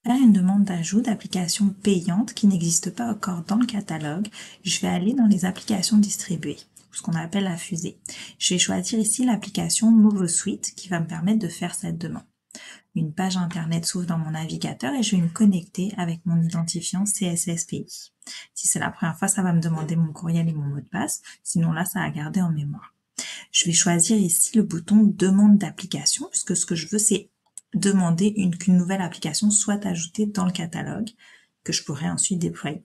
Faire une demande d'ajout d'application payante qui n'existe pas encore dans le catalogue, je vais aller dans les applications distribuées, ce qu'on appelle la fusée. Je vais choisir ici l'application MovoSuite qui va me permettre de faire cette demande. Une page internet s'ouvre dans mon navigateur et je vais me connecter avec mon identifiant CSSPI. Si c'est la première fois, ça va me demander mon courriel et mon mot de passe, sinon là, ça va garder en mémoire. Je vais choisir ici le bouton demande d'application, puisque ce que je veux, c'est demander qu'une nouvelle application soit ajoutée dans le catalogue, que je pourrais ensuite déployer.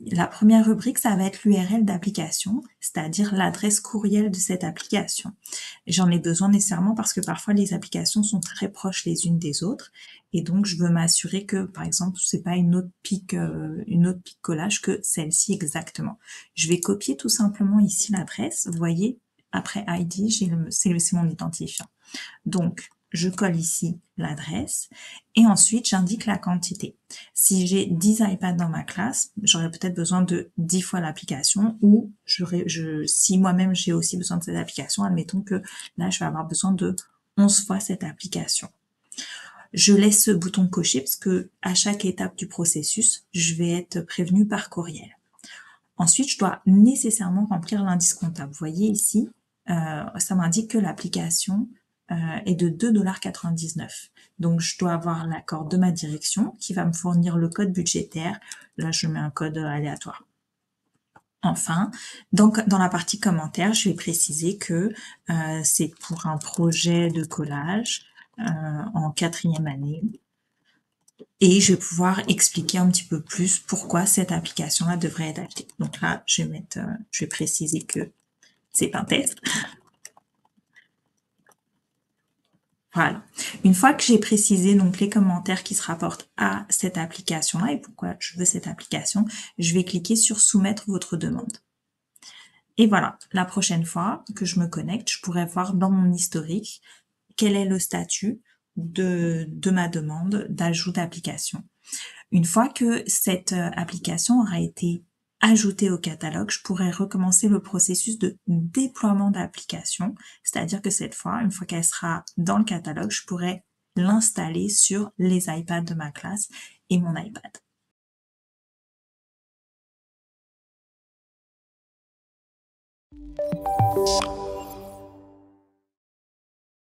La première rubrique, ça va être l'URL d'application, c'est-à-dire l'adresse courriel de cette application. J'en ai besoin nécessairement parce que parfois les applications sont très proches les unes des autres, et donc je veux m'assurer que, par exemple, c'est pas une autre pique collage que celle-ci exactement. Je vais copier tout simplement ici l'adresse. Vous voyez, après ID, c'est mon identifiant. Donc, je colle ici l'adresse et ensuite j'indique la quantité. Si j'ai 10 iPads dans ma classe, j'aurais peut-être besoin de 10 fois l'application ou si moi-même j'ai aussi besoin de cette application, admettons que là je vais avoir besoin de 11 fois cette application. Je laisse ce bouton coché parce que à chaque étape du processus, je vais être prévenue par courriel. Ensuite, je dois nécessairement remplir l'indice comptable. Vous voyez ici, ça m'indique que l'application est de 2,99 $. Donc, je dois avoir l'accord de ma direction qui va me fournir le code budgétaire. Là, je mets un code aléatoire. Enfin, donc dans la partie commentaires, je vais préciser que c'est pour un projet de collage en 4e année. Et je vais pouvoir expliquer un petit peu plus pourquoi cette application-là devrait être achetée. Donc là, je vais préciser que c'est un test. Voilà. Une fois que j'ai précisé donc les commentaires qui se rapportent à cette application-là et pourquoi je veux cette application, je vais cliquer sur soumettre votre demande. Et voilà, la prochaine fois que je me connecte, je pourrai voir dans mon historique quel est le statut de ma demande d'ajout d'application. Une fois que cette application aura été ajoutée au catalogue, je pourrai recommencer le processus de déploiement d'application, c'est-à-dire que cette fois, une fois qu'elle sera dans le catalogue, je pourrai l'installer sur les iPads de ma classe et mon iPad.